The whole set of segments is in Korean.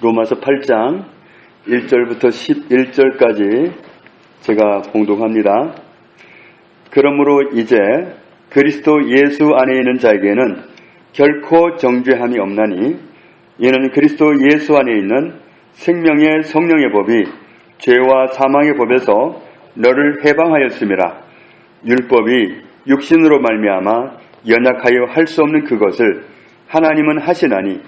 로마서 8장 1절부터 11절까지 제가 봉독합니다. 그러므로 이제 그리스도 예수 안에 있는 자에게는 결코 정죄함이 없나니 이는 그리스도 예수 안에 있는 생명의 성령의 법이 죄와 사망의 법에서 너를 해방하였음이라. 율법이 육신으로 말미암아 연약하여 할 수 없는 그것을 하나님은 하시나니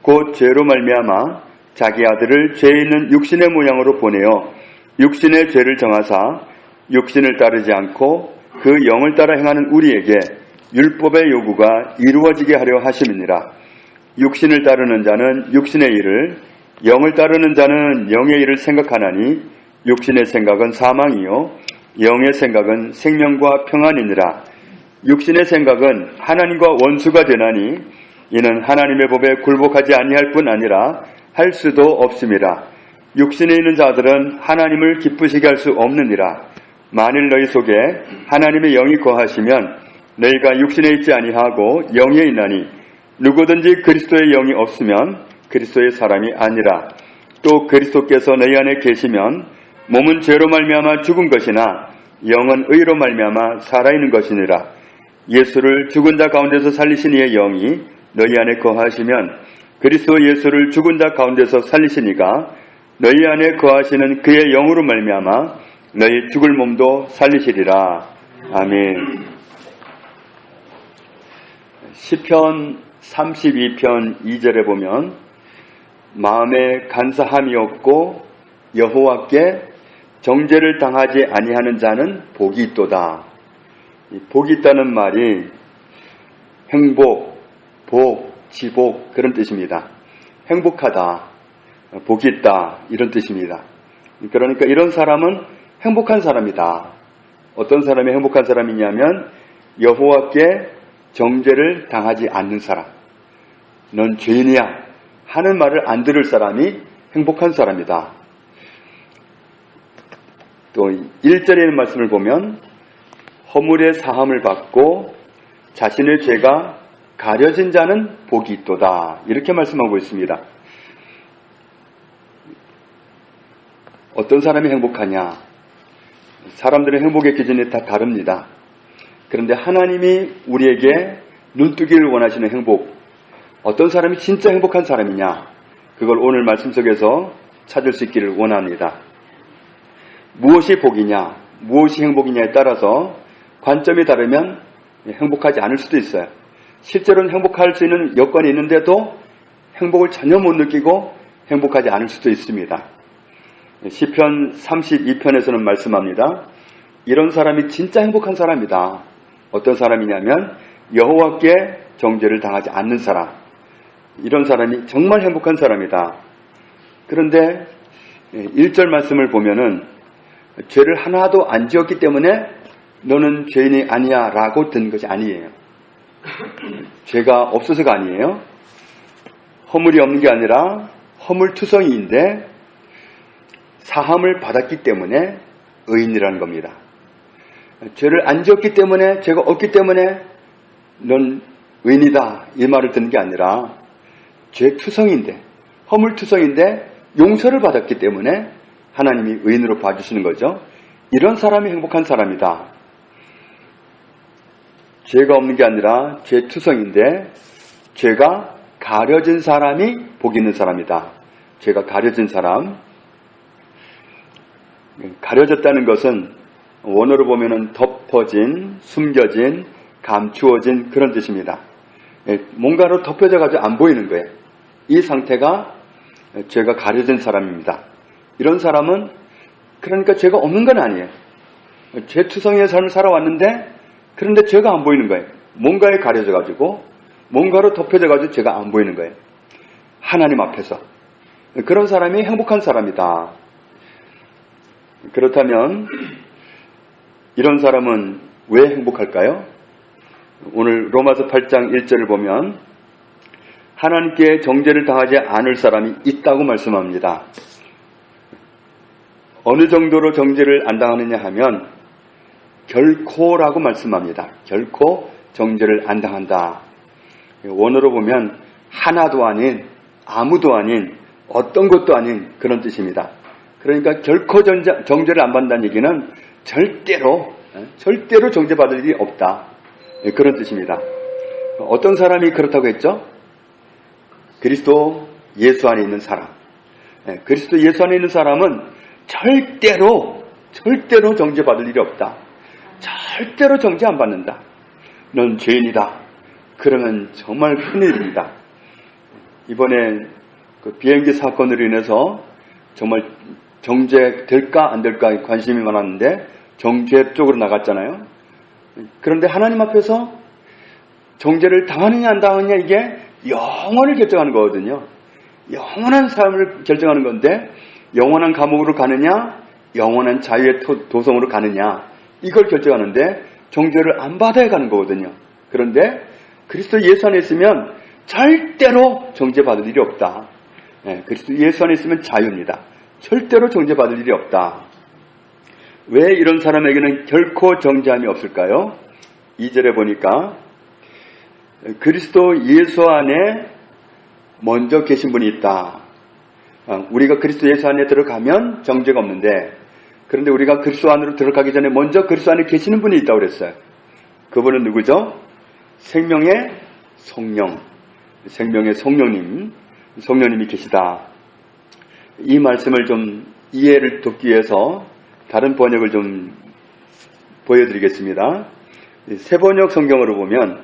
곧 죄로 말미암아 자기 아들을 죄 있는 육신의 모양으로 보내어 육신의 죄를 정하사 육신을 따르지 않고 그 영을 따라 행하는 우리에게 율법의 요구가 이루어지게 하려 하심이니라. 육신을 따르는 자는 육신의 일을, 영을 따르는 자는 영의 일을 생각하나니 육신의 생각은 사망이요 영의 생각은 생명과 평안이니라. 육신의 생각은 하나님과 원수가 되나니 이는 하나님의 법에 굴복하지 아니할 뿐 아니라 할 수도 없음이라. 육신에 있는 자들은 하나님을 기쁘시게 할 수 없느니라. 만일 너희 속에 하나님의 영이 거하시면 너희가 육신에 있지 아니하고 영에 있나니 누구든지 그리스도의 영이 없으면 그리스도의 사람이 아니라. 또 그리스도께서 너희 안에 계시면 몸은 죄로 말미암아 죽은 것이나 영은 의로 말미암아 살아있는 것이니라. 예수를 죽은 자 가운데서 살리신 이의 영이 너희 안에 거하시면 그리스도 예수를 죽은 자 가운데서 살리시니가 너희 안에 거하시는 그의 영으로 말미암아 너희 죽을 몸도 살리시리라. 아멘. 시편 32편 2절에 보면 마음에 간사함이 없고 여호와께 정죄를 당하지 아니하는 자는 복이 있도다. 복이 있다는 말이 행복, 복, 지복 그런 뜻입니다. 행복하다, 복이 있다 이런 뜻입니다. 그러니까 이런 사람은 행복한 사람이다. 어떤 사람이 행복한 사람이냐면 여호와께 정죄를 당하지 않는 사람. 넌 죄인이야 하는 말을 안 들을 사람이 행복한 사람이다. 또 1절에 있는 말씀을 보면 허물의 사함을 받고 자신의 죄가 가려진 자는 복이 있도다. 이렇게 말씀하고 있습니다. 어떤 사람이 행복하냐? 사람들의 행복의 기준이 다 다릅니다. 그런데 하나님이 우리에게 눈뜨기를 원하시는 행복, 어떤 사람이 진짜 행복한 사람이냐? 그걸 오늘 말씀 속에서 찾을 수 있기를 원합니다. 무엇이 복이냐? 무엇이 행복이냐에 따라서 관점이 다르면 행복하지 않을 수도 있어요. 실제로는 행복할 수 있는 여건이 있는데도 행복을 전혀 못 느끼고 행복하지 않을 수도 있습니다. 시편 32편에서는 말씀합니다. 이런 사람이 진짜 행복한 사람이다. 어떤 사람이냐면 여호와께 정죄를 당하지 않는 사람. 이런 사람이 정말 행복한 사람이다. 그런데 1절 말씀을 보면은 죄를 하나도 안 지었기 때문에 너는 죄인이 아니야 라고 든 것이 아니에요. 죄가 없어서가 아니에요. 허물이 없는 게 아니라 허물투성이인데 사함을 받았기 때문에 의인이라는 겁니다. 죄를 안 지었기 때문에, 죄가 없기 때문에 넌 의인이다 이 말을 듣는 게 아니라 죄투성인데, 허물투성인데 용서를 받았기 때문에 하나님이 의인으로 봐주시는 거죠. 이런 사람이 행복한 사람이다. 죄가 없는 게 아니라 죄투성인데 죄가 가려진 사람이 복 있는 사람이다. 죄가 가려진 사람. 가려졌다는 것은 원어로 보면은 덮어진, 숨겨진, 감추어진 그런 뜻입니다. 뭔가로 덮여져 가지고 안 보이는 거예요. 이 상태가 죄가 가려진 사람입니다. 이런 사람은 그러니까 죄가 없는 건 아니에요. 죄투성이의 삶을 살아왔는데 그런데 죄가 안 보이는 거예요. 뭔가에 가려져 가지고 뭔가로 덮여져 가지고 죄가 안 보이는 거예요. 하나님 앞에서. 그런 사람이 행복한 사람이다. 그렇다면 이런 사람은 왜 행복할까요? 오늘 로마서 8장 1절을 보면 하나님께 정죄를 당하지 않을 사람이 있다고 말씀합니다. 어느 정도로 정죄를 안 당하느냐 하면 결코라고 말씀합니다. 결코 정죄를 안 당한다. 원어로 보면 하나도 아닌, 아무도 아닌, 어떤 것도 아닌 그런 뜻입니다. 그러니까 결코 정죄를 안 받는다는 얘기는 절대로 정죄받을 일이 없다. 그런 뜻입니다. 어떤 사람이 그렇다고 했죠? 그리스도 예수 안에 있는 사람. 그리스도 예수 안에 있는 사람은 절대로 정죄받을 일이 없다. 절대로 정죄 안 받는다. 넌 죄인이다. 그러면 정말 큰일입니다. 이번에 그 비행기 사건으로 인해서 정말 정죄될까 안 될까 관심이 많았는데 정죄 쪽으로 나갔잖아요. 그런데 하나님 앞에서 정죄를 당하느냐 안 당하느냐 이게 영원을 결정하는 거거든요. 영원한 삶을 결정하는 건데 영원한 감옥으로 가느냐 영원한 자유의 도성으로 가느냐 이걸 결정하는데 정죄를 안 받아야 가는 거거든요. 그런데 그리스도 예수 안에 있으면 절대로 정죄받을 일이 없다. 그리스도 예수 안에 있으면 자유입니다. 절대로 정죄받을 일이 없다. 왜 이런 사람에게는 결코 정죄함이 없을까요? 2절에 보니까 그리스도 예수 안에 먼저 계신 분이 있다. 우리가 그리스도 예수 안에 들어가면 정죄가 없는데 그런데 우리가 그리스도 안으로 들어가기 전에 먼저 그리스도 안에 계시는 분이 있다고 그랬어요. 그분은 누구죠? 생명의 성령, 생명의 성령님이 계시다. 이 말씀을 좀 이해를 돕기 위해서 다른 번역을 좀 보여드리겠습니다. 새번역 성경으로 보면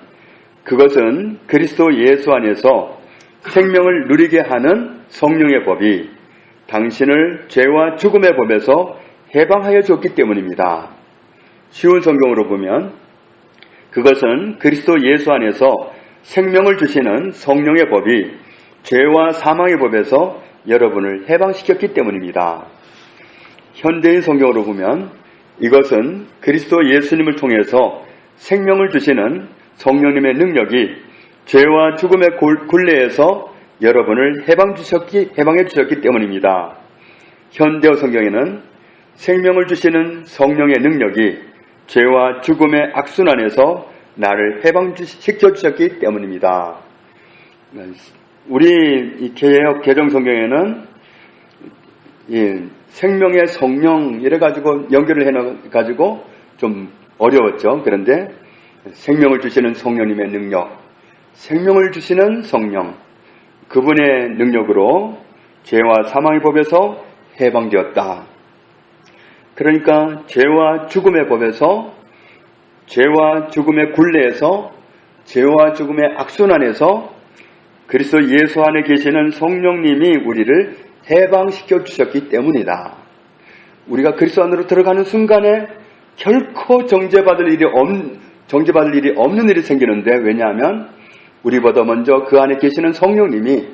그것은 그리스도 예수 안에서 생명을 누리게 하는 성령의 법이 당신을 죄와 죽음의 법에서 해방하여 줬기 때문입니다. 쉬운 성경으로 보면 그것은 그리스도 예수 안에서 생명을 주시는 성령의 법이 죄와 사망의 법에서 여러분을 해방시켰기 때문입니다. 현대인 성경으로 보면 이것은 그리스도 예수님을 통해서 생명을 주시는 성령님의 능력이 죄와 죽음의 굴레에서 여러분을 해방해 주셨기 때문입니다. 현대어 성경에는 생명을 주시는 성령의 능력이 죄와 죽음의 악순환에서 나를 해방시켜 주셨기 때문입니다. 우리 개역 개정 성경에는 생명의 성령 이래가지고 연결을 해가지고 좀 어려웠죠. 그런데 생명을 주시는 성령님의 능력, 생명을 주시는 성령, 그분의 능력으로 죄와 사망의 법에서 해방되었다. 그러니까 죄와 죽음의 법에서, 죄와 죽음의 굴레에서, 죄와 죽음의 악순환에서 그리스도 예수 안에 계시는 성령님이 우리를 해방시켜 주셨기 때문이다. 우리가 그리스도 안으로 들어가는 순간에 결코 정죄받을 일이 없는 일이 생기는데, 왜냐하면 우리보다 먼저 그 안에 계시는 성령님이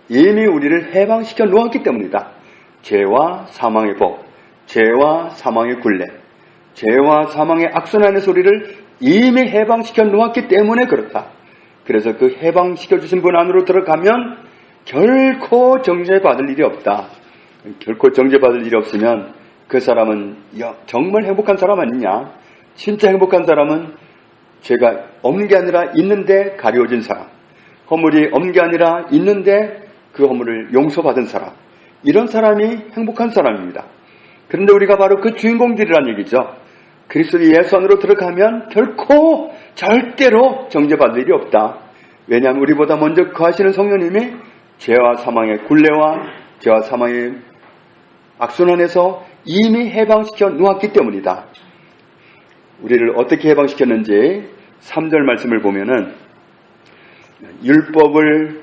이미 우리를 해방시켜 놓았기 때문이다. 죄와 사망의 법, 죄와 사망의 굴레, 죄와 사망의 악순환에서 우리를 이미 해방시켜 놓았기 때문에 그렇다. 그래서 그 해방시켜 주신 분 안으로 들어가면 결코 정죄받을 일이 없다. 결코 정죄받을 일이 없으면 그 사람은 정말 행복한 사람 아니냐? 진짜 행복한 사람은 죄가 없는 게 아니라 있는데 가려진 사람, 허물이 없는 게 아니라 있는데 그 허물을 용서받은 사람, 이런 사람이 행복한 사람입니다. 그런데 우리가 바로 그 주인공들이란 얘기죠. 그리스도 예수 안으로 들어가면 결코 절대로 정죄받을 일이 없다. 왜냐하면 우리보다 먼저 거하시는 성령님이 죄와 사망의 굴레와 죄와 사망의 악순환에서 이미 해방시켜 놓았기 때문이다. 우리를 어떻게 해방시켰는지 3절 말씀을 보면은 율법을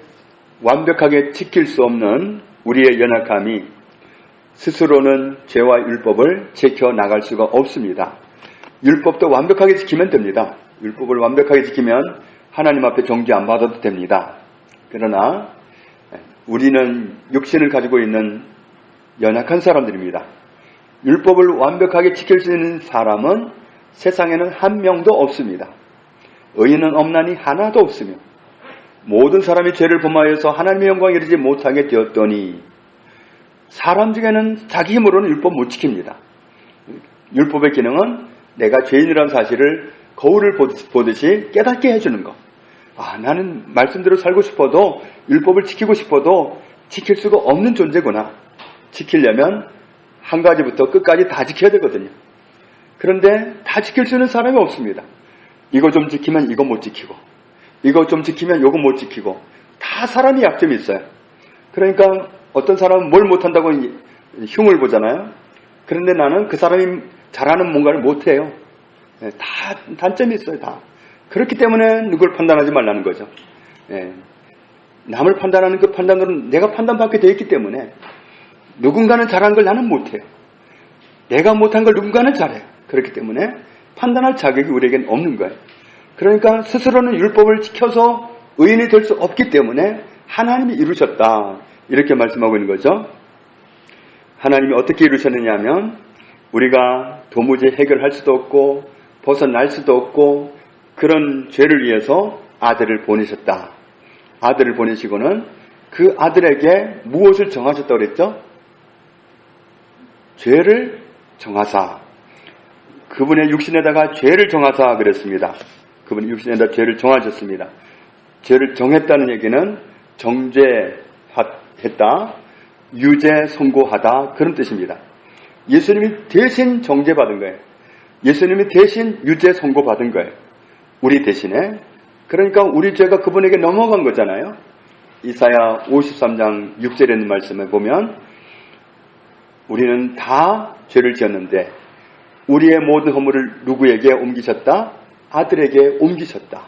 완벽하게 지킬 수 없는 우리의 연약함이 스스로는 죄와 율법을 지켜나갈 수가 없습니다. 율법도 완벽하게 지키면 됩니다. 율법을 완벽하게 지키면 하나님 앞에 정죄 안 받아도 됩니다. 그러나 우리는 육신을 가지고 있는 연약한 사람들입니다. 율법을 완벽하게 지킬 수 있는 사람은 세상에는 한 명도 없습니다. 의인은 없나니 하나도 없으며 모든 사람이 죄를 범하여서 하나님의 영광에 이르지 못하게 되었더니, 사람 중에는 자기 힘으로는 율법 못 지킵니다. 율법의 기능은 내가 죄인이라는 사실을 거울을 보듯이 깨닫게 해주는 것. 나는 말씀대로 살고 싶어도, 율법을 지키고 싶어도 지킬 수가 없는 존재구나. 지키려면 한 가지부터 끝까지 다 지켜야 되거든요. 그런데 다 지킬 수 있는 사람이 없습니다. 이거 좀 지키면 이거 못 지키고, 이거 좀 지키면 이거 못 지키고, 다 사람이 약점이 있어요. 그러니까 어떤 사람은 뭘 못한다고 흉을 보잖아요. 그런데 나는 그 사람이 잘하는 뭔가를 못해요. 다 단점이 있어요. 다. 그렇기 때문에 누굴 판단하지 말라는 거죠. 남을 판단하는 그 판단으로는 내가 판단받게 되어 있기 때문에 누군가는 잘한 걸 나는 못해요. 내가 못한 걸 누군가는 잘해요. 그렇기 때문에 판단할 자격이 우리에겐 없는 거예요. 그러니까 스스로는 율법을 지켜서 의인이 될 수 없기 때문에 하나님이 이루셨다. 이렇게 말씀하고 있는 거죠. 하나님이 어떻게 이루셨느냐 하면 우리가 도무지 해결할 수도 없고 벗어날 수도 없고 그런 죄를 위해서 아들을 보내셨다. 아들을 보내시고는 그 아들에게 무엇을 정하셨다고 그랬죠? 죄를 정하사. 그분의 육신에다가 죄를 정하사 그랬습니다. 그분이 육신에다 죄를 정하셨습니다. 죄를 정했다는 얘기는 정죄했다, 유죄 선고하다 그런 뜻입니다. 예수님이 대신 정죄받은 거예요. 예수님이 대신 유죄 선고받은 거예요. 우리 대신에. 그러니까 우리 죄가 그분에게 넘어간 거잖아요. 이사야 53장 6절에 있는 말씀을 보면 우리는 다 죄를 지었는데 우리의 모든 허물을 누구에게 옮기셨다? 아들에게 옮기셨다.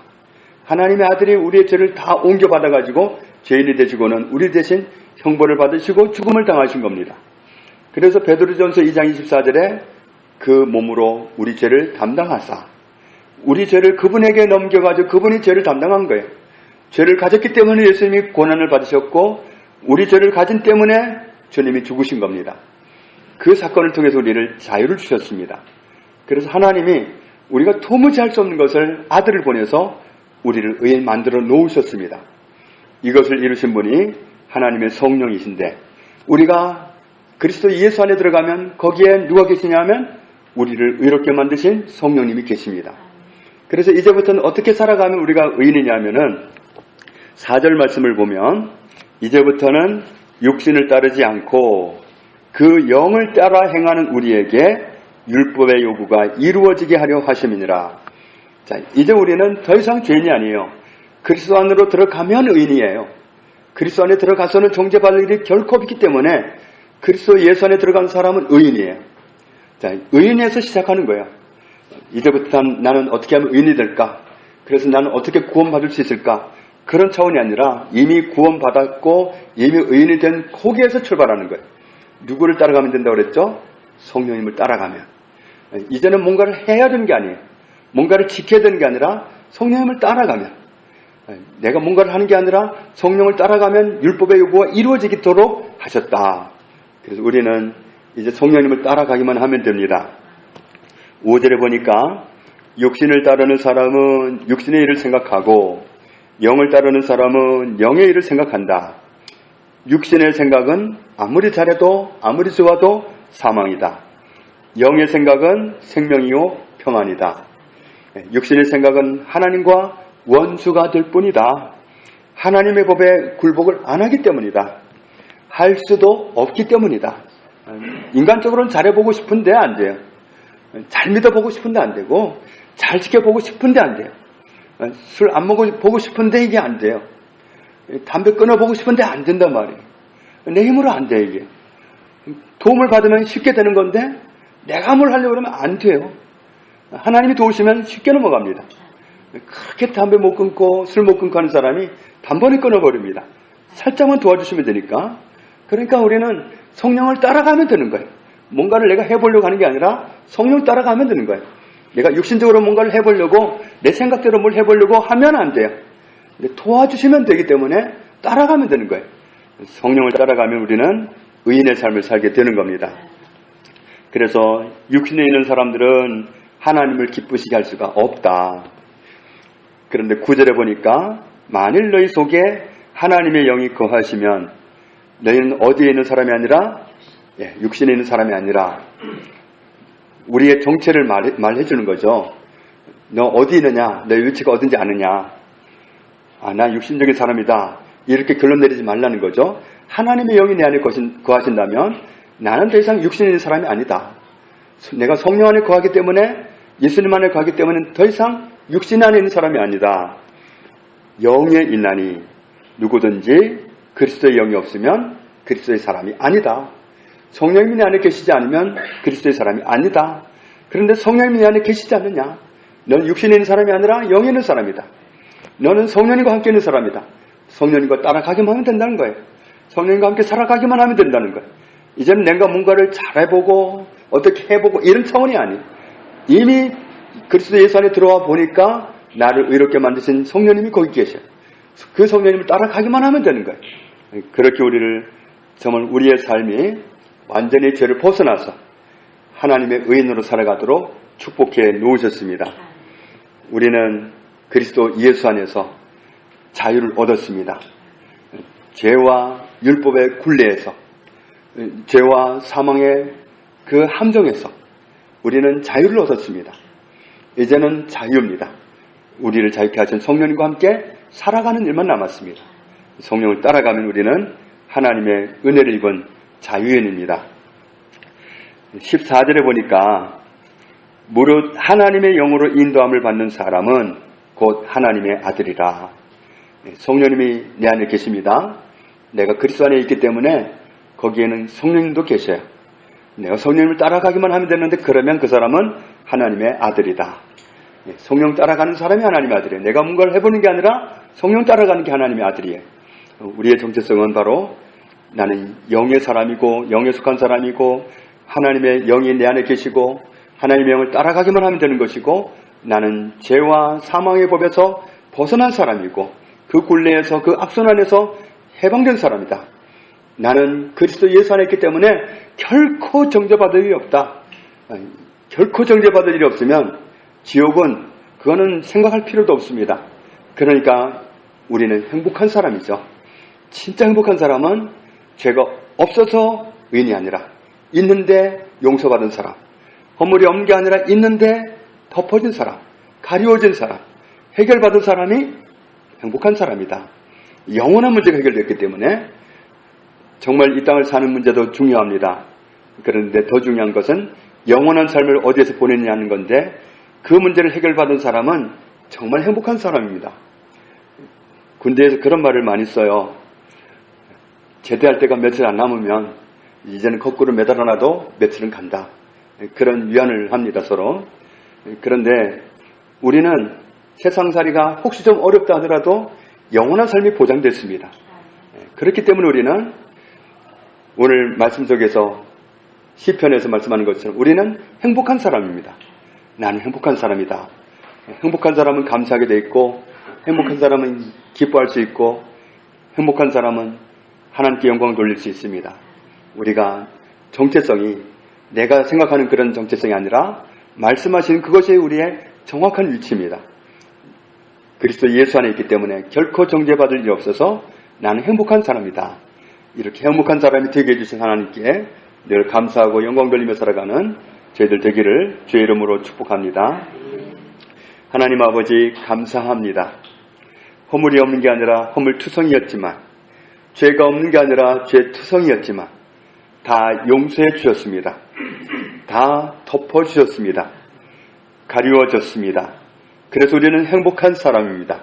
하나님의 아들이 우리의 죄를 다 옮겨받아가지고 죄인이 되시고는 우리 대신 형벌을 받으시고 죽음을 당하신 겁니다. 그래서 베드로전서 2장 24절에 그 몸으로 우리 죄를 담당하사, 우리 죄를 그분에게 넘겨가지고 그분이 죄를 담당한 거예요. 죄를 가졌기 때문에 예수님이 고난을 받으셨고 우리 죄를 가진 때문에 주님이 죽으신 겁니다. 그 사건을 통해서 우리를 자유를 주셨습니다. 그래서 하나님이 우리가 도무지 할 수 없는 것을 아들을 보내서 우리를 의인 만들어 놓으셨습니다. 이것을 이루신 분이 하나님의 성령이신데 우리가 그리스도 예수 안에 들어가면 거기에 누가 계시냐 하면 우리를 의롭게 만드신 성령님이 계십니다. 그래서 이제부터는 어떻게 살아가면 우리가 의인이냐 하면은 4절 말씀을 보면 이제부터는 육신을 따르지 않고 그 영을 따라 행하는 우리에게 율법의 요구가 이루어지게 하려 하심이니라. 자, 이제 우리는 더 이상 죄인이 아니에요. 그리스도 안으로 들어가면 의인이에요. 그리스도 안에 들어가서는 정죄받을 일이 결코 없기 때문에 그리스도 예수 안에 들어간 사람은 의인이에요. 자, 의인에서 시작하는 거예요. 이제부터 나는 어떻게 하면 의인이 될까? 그래서 나는 어떻게 구원받을 수 있을까? 그런 차원이 아니라 이미 구원받았고 이미 의인이 된 거기에서 출발하는 거예요. 누구를 따라가면 된다고 그랬죠? 성령님을 따라가면. 이제는 뭔가를 해야 되는 게 아니에요. 뭔가를 지켜야 되는 게 아니라 성령님을 따라가면. 내가 뭔가를 하는 게 아니라 성령을 따라가면 율법의 요구가 이루어지도록 하셨다. 그래서 우리는 이제 성령님을 따라가기만 하면 됩니다. 5절에 보니까 육신을 따르는 사람은 육신의 일을 생각하고 영을 따르는 사람은 영의 일을 생각한다. 육신의 생각은 아무리 잘해도 아무리 좋아도 사망이다. 영의 생각은 생명이요 평안이다. 육신의 생각은 하나님과 원수가 될 뿐이다. 하나님의 법에 굴복을 안 하기 때문이다. 할 수도 없기 때문이다. 인간적으로는 잘해보고 싶은데 안 돼요. 잘 믿어보고 싶은데 안 되고 잘 지켜보고 싶은데 안 돼요. 술 안 먹어보고 싶은데 이게 안 돼요. 담배 끊어보고 싶은데 안 된단 말이에요. 내 힘으로 안 돼 이게. 도움을 받으면 쉽게 되는 건데 내가 뭘 하려고 그러면 안 돼요. 하나님이 도우시면 쉽게 넘어갑니다. 그렇게 담배 못 끊고 술 못 끊고 하는 사람이 단번에 끊어버립니다. 살짝만 도와주시면 되니까. 그러니까 우리는 성령을 따라가면 되는 거예요. 뭔가를 내가 해보려고 하는 게 아니라 성령을 따라가면 되는 거예요. 내가 육신적으로 뭔가를 해보려고 내 생각대로 뭘 해보려고 하면 안 돼요. 근데 도와주시면 되기 때문에 따라가면 되는 거예요. 성령을 따라가면 우리는 의인의 삶을 살게 되는 겁니다. 그래서 육신에 있는 사람들은 하나님을 기쁘시게 할 수가 없다. 그런데 9절에 보니까 만일 너희 속에 하나님의 영이 거하시면 너희는 어디에 있는 사람이 아니라 육신에 있는 사람이 아니라 우리의 정체를 말해 주는 거죠. 너 어디 있느냐? 너 위치가 어딘지 아느냐? 나 육신적인 사람이다. 이렇게 결론 내리지 말라는 거죠. 하나님의 영이 내 안에 거하신다면 나는 더 이상 육신에 있는 사람이 아니다. 내가 성령 안에 거하기 때문에, 예수님 안에 거하기 때문에 더 이상 육신 안에 있는 사람이 아니다. 영에 있나니 누구든지 그리스도의 영이 없으면 그리스도의 사람이 아니다. 성령님이 내 안에 계시지 않으면 그리스도의 사람이 아니다. 그런데 성령님이 내 안에 계시지 않느냐? 너는 육신에 있는 사람이 아니라 영에 있는 사람이다. 너는 성령님과 함께 있는 사람이다. 성령님과 따라가기만 하면 된다는 거예요. 성령님과 함께 살아가기만 하면 된다는 거예요. 이제는 내가 뭔가를 잘해보고 어떻게 해보고 이런 차원이 아니에요. 이미 그리스도 예수 안에 들어와 보니까 나를 의롭게 만드신 성령님이 거기 계셔요. 그 성령님을 따라가기만 하면 되는 거예요. 그렇게 우리를 정말 우리의 삶이 완전히 죄를 벗어나서 하나님의 의인으로 살아가도록 축복해 놓으셨습니다. 우리는 그리스도 예수 안에서 자유를 얻었습니다. 죄와 율법의 굴레에서, 죄와 사망의 그 함정에서 우리는 자유를 얻었습니다. 이제는 자유입니다. 우리를 자유케 하신 성령님과 함께 살아가는 일만 남았습니다. 성령을 따라가면 우리는 하나님의 은혜를 입은 자유인입니다. 14절에 보니까 무릇 하나님의 영으로 인도함을 받는 사람은 곧 하나님의 아들이라. 성령님이 내 안에 계십니다. 내가 그리스도 안에 있기 때문에 거기에는 성령님도 계셔요. 내가 성령님을 따라가기만 하면 되는데 그러면 그 사람은 하나님의 아들이다. 성령 따라가는 사람이 하나님의 아들이에요. 내가 뭔가를 해보는 게 아니라 성령 따라가는 게 하나님의 아들이에요. 우리의 정체성은 바로 나는 영의 사람이고 영에 속한 사람이고 하나님의 영이 내 안에 계시고 하나님의 영을 따라가기만 하면 되는 것이고 나는 죄와 사망의 법에서 벗어난 사람이고 그 굴레에서 그 악순 안에서 해방된 사람이다. 나는 그리스도 예수 안에 있기 때문에 결코 정죄받을 일이 없다. 결코 정죄받을 일이 없으면 지옥은 그거는 생각할 필요도 없습니다. 그러니까 우리는 행복한 사람이죠. 진짜 행복한 사람은 죄가 없어서 의인이 아니라 있는데 용서받은 사람, 허물이 없는 게 아니라 있는데 덮어진 사람, 가리워진 사람, 해결받은 사람이 행복한 사람이다. 영원한 문제가 해결됐기 때문에 정말 이 땅을 사는 문제도 중요합니다. 그런데 더 중요한 것은 영원한 삶을 어디에서 보내느냐는 건데 그 문제를 해결받은 사람은 정말 행복한 사람입니다. 군대에서 그런 말을 많이 써요. 제대할 때가 며칠 안 남으면 이제는 거꾸로 매달아놔도 며칠은 간다. 그런 위안을 합니다, 서로. 그런데 우리는 세상살이가 혹시 좀 어렵다 하더라도 영원한 삶이 보장됐습니다. 그렇기 때문에 우리는 오늘 말씀 속에서 시편에서 말씀하는 것처럼 우리는 행복한 사람입니다. 나는 행복한 사람이다. 행복한 사람은 감사하게 돼 있고 행복한 사람은 기뻐할 수 있고 행복한 사람은 하나님께 영광을 돌릴 수 있습니다. 우리가 정체성이 내가 생각하는 그런 정체성이 아니라 말씀하시는 그것이 우리의 정확한 위치입니다. 그리스도 예수 안에 있기 때문에 결코 정죄받을 일이 없어서 나는 행복한 사람이다. 이렇게 행복한 사람이 되게 해주신 하나님께 늘 감사하고 영광 돌리며 살아가는 저희들 되기를 주의 이름으로 축복합니다. 하나님 아버지 감사합니다. 허물이 없는 게 아니라 허물투성이었지만 죄가 없는 게 아니라 죄투성이었지만 다 용서해 주셨습니다. 다 덮어주셨습니다. 가리워졌습니다. 그래서 우리는 행복한 사람입니다.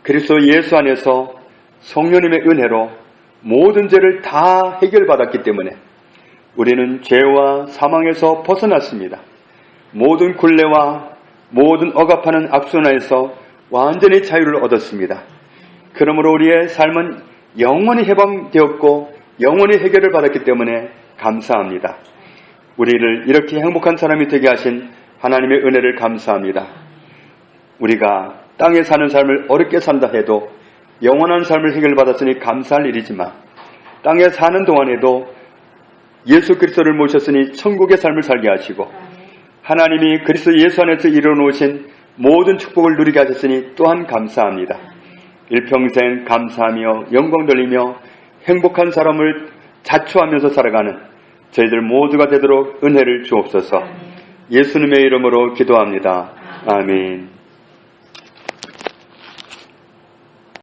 그리스도 예수 안에서 성령님의 은혜로 모든 죄를 다 해결받았기 때문에 우리는 죄와 사망에서 벗어났습니다. 모든 굴레와 모든 억압하는 악순환에서 완전히 자유를 얻었습니다. 그러므로 우리의 삶은 영원히 해방되었고 영원히 해결을 받았기 때문에 감사합니다. 우리를 이렇게 행복한 사람이 되게 하신 하나님의 은혜를 감사합니다. 우리가 땅에 사는 삶을 어렵게 산다 해도 영원한 삶을 해결받았으니 감사할 일이지만 땅에 사는 동안에도 예수 그리스도를 모셨으니 천국의 삶을 살게 하시고 하나님이 그리스도 예수 안에서 이루어놓으신 모든 축복을 누리게 하셨으니 또한 감사합니다. 일평생 감사하며 영광 돌리며 행복한 사람을 자초하면서 살아가는 저희들 모두가 되도록 은혜를 주옵소서. 예수님의 이름으로 기도합니다. 아멘.